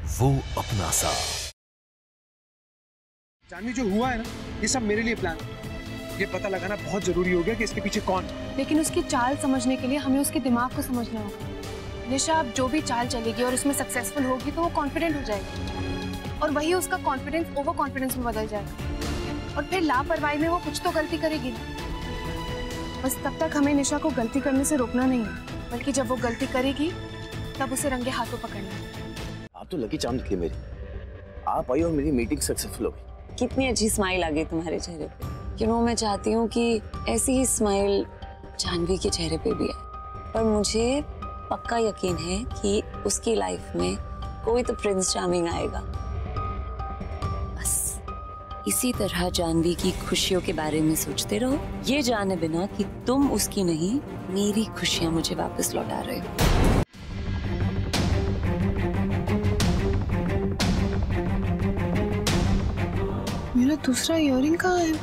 वो अपना सा। जानवी, जो हुआ है ना, ये सब मेरे लिए प्लान है। ये पता लगाना बहुत जरूरी हो गया कि इसके पीछे कौन है। लेकिन उसकी चाल समझने के लिए हमें उसके दिमाग को समझना होगा। निशा अब जो भी चाल चलेगी और उसमें सक्सेसफुल होगी तो वो कॉन्फिडेंट हो जाएगी और वही उसका कॉन्फिडेंस ओवर कॉन्फिडेंस में बदल जाएगा और फिर लापरवाही में वो कुछ तो गलती करेगी ना। बस तब तक हमें निशा को गलती करने से रोकना नहीं है, बल्कि जब वो गलती करेगी तब उसे रंगे हाथों पकड़ना है। आप तो लकी चार्म निकली मेरी। आप आई और मेरी मीटिंग सक्सेसफुल हो गई। कितनी अच्छी स्माइल आ गई तुम्हारे चेहरे पे। मैं चाहती हूँ कि ऐसी ही स्माइल जानवी के चेहरे पे भी आए। पर मुझे पक्का यकीन है कि उसकी लाइफ में कोई तो प्रिंस चार्मिंग आएगा। बस इसी तरह जानवी की खुशियों के बारे में सोचते रहो, ये जाने बिना कि तुम उसकी नहीं मेरी खुशियां मुझे वापस लौटा रहे हो। मेरा दूसरा इयररिंग कहाँ है?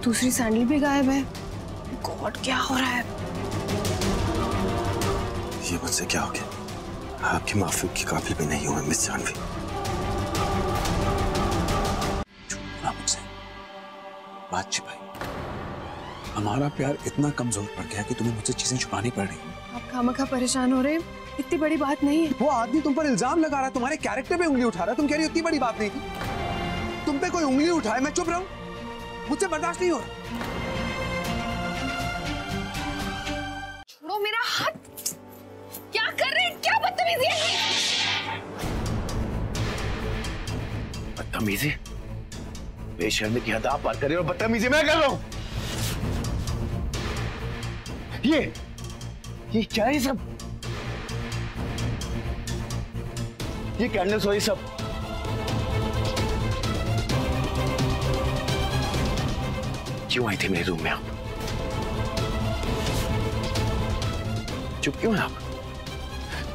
दूसरी सैंडल भी गायब है। गॉड, क्या हो रहा है? ये मुझसे क्या हो गया? आपकी माफी की काबिल भी नहीं हूं मिस जानवी। झूठा मुझसे बात छिपाई। हमारा प्यार इतना कमजोर पड़ गया कि तुम्हें मुझसे चीजें छुपानी पड़ रही। आप खामखा परेशान हो रहे हैं, इतनी बड़ी बात नहीं है। वो आदमी तुम पर इल्जाम लगा रहा है, तुम्हारे कैरेक्टर पे उंगली उठा रहा है। तुम कह रही हो इतनी बड़ी बात नहीं थी। तुम पे कोई उंगली उठाए मैं चुप रहूं? मुझसे बर्दाश्त नहीं हो रहा। छोड़ो मेरा हाथ। क्या कर रहे हैं? क्या बदतमीजी है? बदतमीजी? बेशर्मी की हद आप पार कर रहे हो और बदतमीजी मैं कर रहा हूं। ये क्या है सब? ये कैंडल्स हो ये सब? क्यों आई थी मेरे रूम में आप? चुप क्यों हैं आप?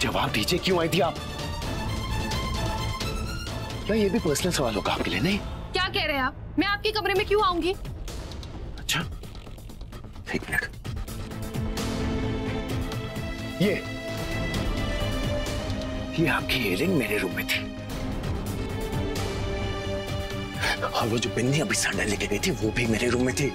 जवाब दीजिए, क्यों आई थी आप? क्या ये भी पर्सनल सवाल होगा आपके लिए? नहीं। क्या कह रहे हैं आप? मैं आपके कमरे में क्यों आऊंगी? अच्छा, एक मिनट। ये आपकी इयररिंग मेरे रूम में थी और वो जो बिन्नी अभी सैंडल लेके गई थी वो भी मेरे रूम में थी।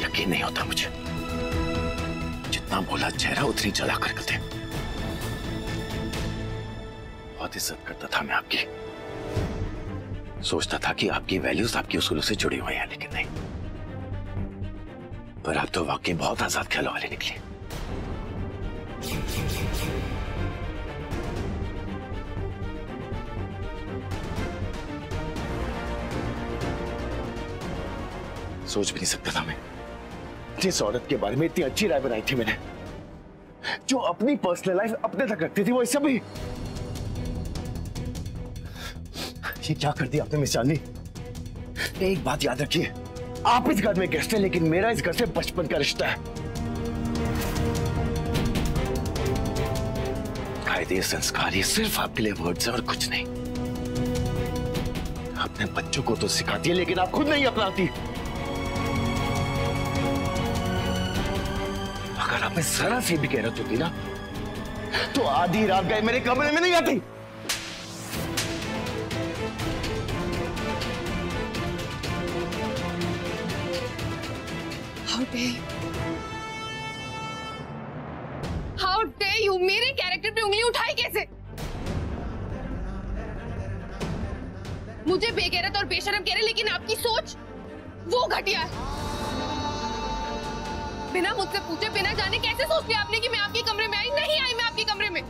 यकीन नहीं होता मुझे। जितना बोला चेहरा उतनी जला कर थे। बहुत इज्जत करता था मैं आपकी। सोचता था कि आपकी वैल्यूज आपकी उसूलों से जुड़ी हुई हैं, लेकिन नहीं। पर आप तो वाकई बहुत आजाद ख्यालों वाले निकले। सोच भी नहीं सकता था मैं, जिस औरत के बारे में इतनी अच्छी राय बनाई थी मैंने, जो अपनी पर्सनल लाइफ अपने तक रखती थी, वो इससे भी। ये क्या कर दिया आपने मिस जानवी? एक बात याद रखिए, आप इस घर में गेस्ट हैं, लेकिन मेरा इस घर से बचपन का रिश्ता है। कायदे संस्कार ये सिर्फ आपके लिए वर्ड्स हैं और कुछ नहीं। अपने बच्चों को तो सिखाती है, लेकिन आप खुद नहीं अपनाती। अगर आप में जरा सी भी गैरत होती ना, तो आधी रात गए मेरे कमरे में नहीं आती। How dare you? मेरे कैरेक्टर पे उंगली उठाई कैसे? मुझे बेगैरत और बेशरम कह रहे, लेकिन आपकी सोच वो घटिया है। बिना मुझसे पूछे, बिना जाने कैसे सोच लिया आपने कि मैं आपके कमरे में आई? नहीं आई मैं आपके कमरे में।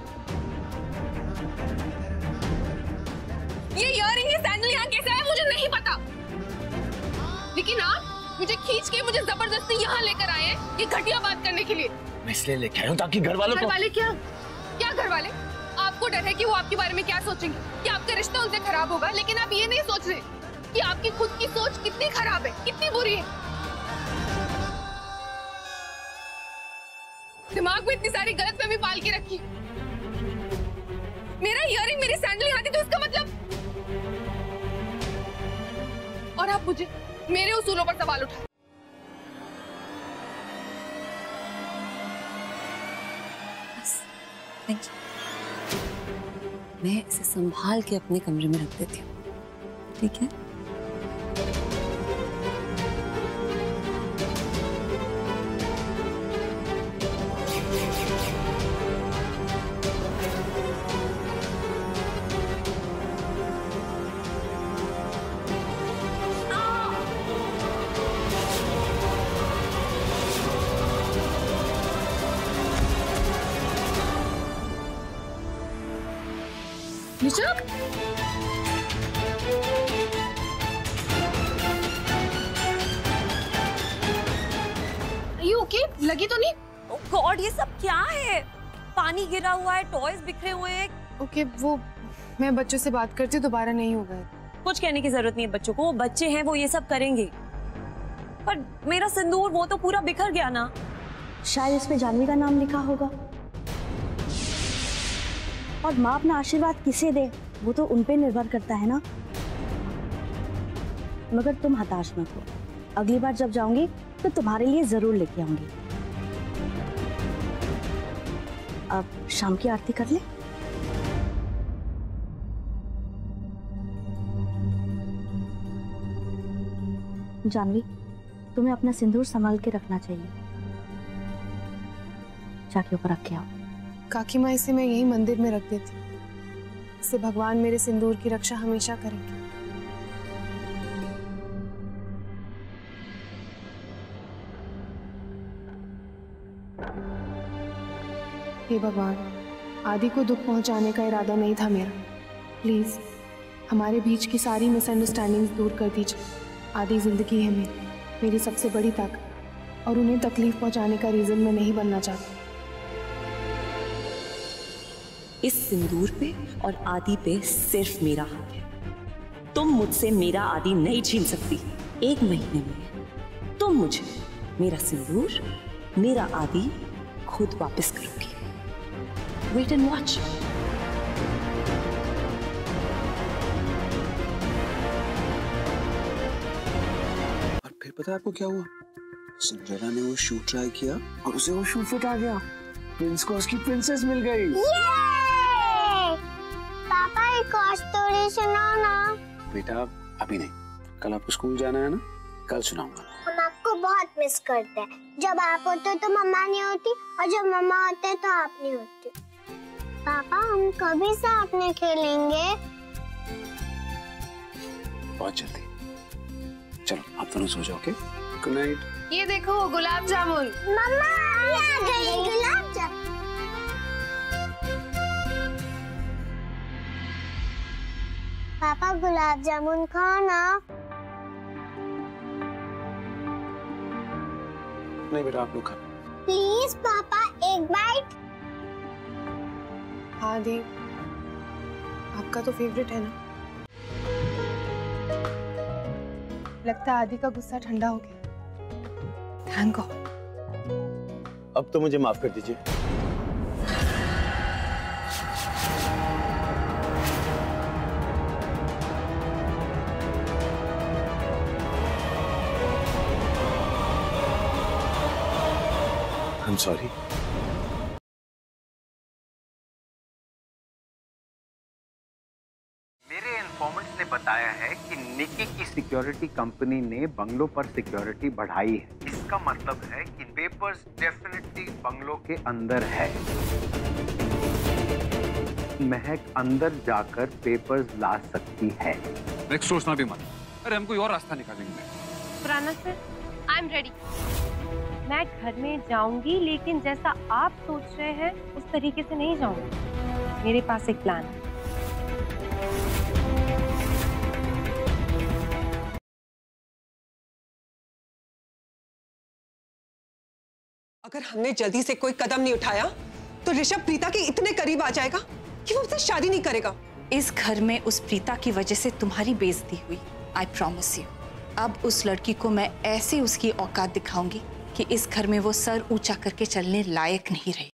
ये इयररिंग, ये सैंडल यहाँ कैसे आया मुझे नहीं पता, लेकिन आप मुझे खींच के मुझे जबरदस्ती यहाँ लेकर आए हैं ये घटिया बात करने के लिए। मैं इसलिए लेके आया हूँ ताकि घर वालों को। घर वाले क्या? क्या घर वाले? आपको डर है कि वो आपके बारे में क्या सोचेंगे, कि आपका रिश्ता उनसे खराब होगा, लेकिन आप ये नहीं सोच रहे कि आपकी खुद की सोच कितनी खराब है, कितनी बुरी है। दिमाग में इतनी सारी गलतफहमी पाल के रखी। मेरा इयररिंग, मेरी सैंडल यहाँ थी, तो इसका मतलब। और आप मुझे मेरे उसूलों पर सवाल उठाए। Thank you. मैं इसे संभाल के अपने कमरे में रख देती हूँ, ठीक है? ऋषभ, ओके? लगी तो नहीं? गॉड, ये सब क्या है? पानी गिरा हुआ है, टॉयज बिखरे हुए हैं। ओके, वो मैं बच्चों से बात करती हूँ, दोबारा नहीं होगा। कुछ कहने की जरूरत नहीं है बच्चों को, वो बच्चे हैं, वो ये सब करेंगे। पर मेरा सिंदूर, वो तो पूरा बिखर गया ना। शायद इसमें जानवी का नाम लिखा होगा। और माँ अपना आशीर्वाद किसे दे वो तो उन पे निर्भर करता है ना। मगर तुम हताश मत हो, अगली बार जब जाऊंगी तो तुम्हारे लिए जरूर लेके आऊंगी। अब शाम की आरती कर ले। जानवी, तुम्हें अपना सिंदूर संभाल के रखना चाहिए। जाके ऊपर रख के आओ। काकी माँ, इसे मैं यही मंदिर में रख देती हूँ। इससे भगवान मेरे सिंदूर की रक्षा हमेशा करेंगे। हे भगवान, आदि को दुख पहुंचाने का इरादा नहीं था मेरा। प्लीज हमारे बीच की सारी मिसअंडरस्टैंडिंग्स दूर कर दीजिए। आदि जिंदगी है मेरी सबसे बड़ी ताकत, और उन्हें तकलीफ पहुंचाने का रीजन मैं नहीं बनना चाहती। इस सिंदूर पे और आदि पे सिर्फ मेरा हक है। तुम मुझसे मेरा आदि नहीं छीन सकती। 1 महीने में तुम मुझे मेरा सिंदूर, मेरा आदि खुद वापस करोगी। Wait and watch. और फिर पता है आपको क्या हुआ? सिंड्रेला ने वो शू ट्राई किया और उसे वो शू फिट आ गया। प्रिंस को उसकी प्रिंसेस मिल गई। पापा एक और स्टोरी सुनाओ ना। बेटा अभी नहीं, कल आपको स्कूल जाना है ना, कल सुनाऊंगा। हम आपको बहुत मिस करते हैं। जब आप होते तो मम्मा नहीं होती, और जब मम्मा होते तो आप नहीं होती। पापा हम कभी साथ में खेलेंगे? बहुत जल्दी। चलो आप दोनों सो जाओ, ओके? Good night. ये देखो गुलाब जामुन। मम्मा आ गई गुलाब जामुन। पापा गुलाब जामुन खाओ ना। नहीं बेटा, आप लोग खा। प्लीज पापा एक बाइट। हाँ दी, आपका तो फेवरेट है ना। लगता है आदि का गुस्सा ठंडा हो गया। Thank God. अब तो मुझे माफ कर दीजिए। I'm sorry. मेरे इन्फॉर्मेंट्स ने बताया है कि निकी की सिक्योरिटी कंपनी ने बंगलों पर सिक्योरिटी बढ़ाई है। इसका मतलब है कि पेपर्स डेफिनेटली बंगलों के अंदर है। महक अंदर जाकर पेपर्स ला सकती है। सोचना भी मत। अरे हम कोई और रास्ता निकालेंगे। Khurana sir, I am ready. मैं घर में जाऊंगी, लेकिन जैसा आप सोच रहे हैं उस तरीके से नहीं जाऊंगी। मेरे पास एक प्लान है। अगर हमने जल्दी से कोई कदम नहीं उठाया तो ऋषभ प्रीता के इतने करीब आ जाएगा कि वो उससे शादी नहीं करेगा। इस घर में उस प्रीता की वजह से तुम्हारी बेइज्जती हुई। आई प्रॉमिस यू, अब उस लड़की को मैं ऐसे उसकी औकात दिखाऊंगी कि इस घर में वो सर ऊंचा करके चलने लायक नहीं रही।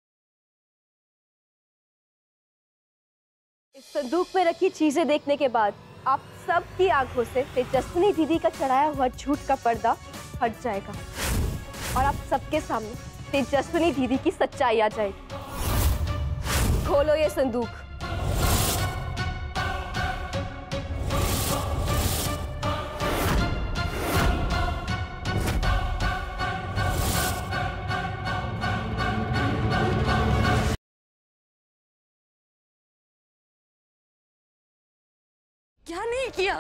इस संदूक में रखी चीजें देखने के बाद आप सब की आंखों से तेजस्विनी दीदी का चढ़ाया हुआ झूठ का पर्दा हट जाएगा और आप सबके सामने तेजस्विनी दीदी की सच्चाई आ जाएगी। खोलो ये संदूक। क्या नहीं किया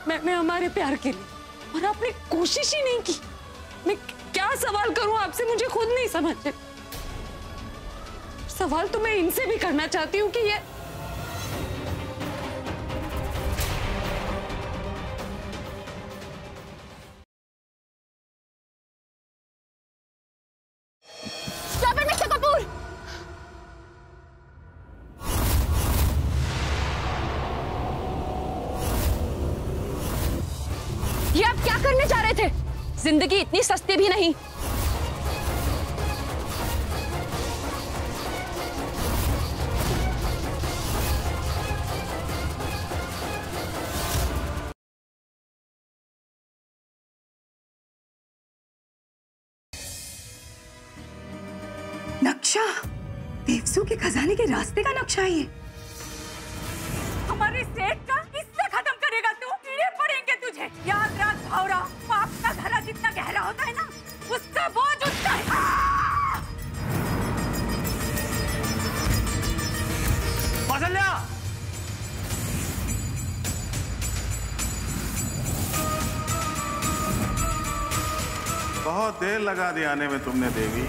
मैंने हमारे प्यार के लिए, और आपने कोशिश ही नहीं की। मैं क्या सवाल करूं आपसे, मुझे खुद नहीं समझ। सवाल तो मैं इनसे भी करना चाहती हूँ कि ये Stop it, Mr. Kapoor! ये आप क्या करने जा रहे थे? जिंदगी इतनी सस्ती भी नहीं। नक्शा, देवसू के खजाने के रास्ते का नक्शा है ये। हमारे सेठ का किससे खत्म करेगा तू? कीड़े पड़ेंगे तुझे। याद रख भावरा, पाप का घड़ा जितना गहरा होता है ना, उसका बोझ उतना है। कौशल्या! बहुत देर लगा दी आने में तुमने देवी।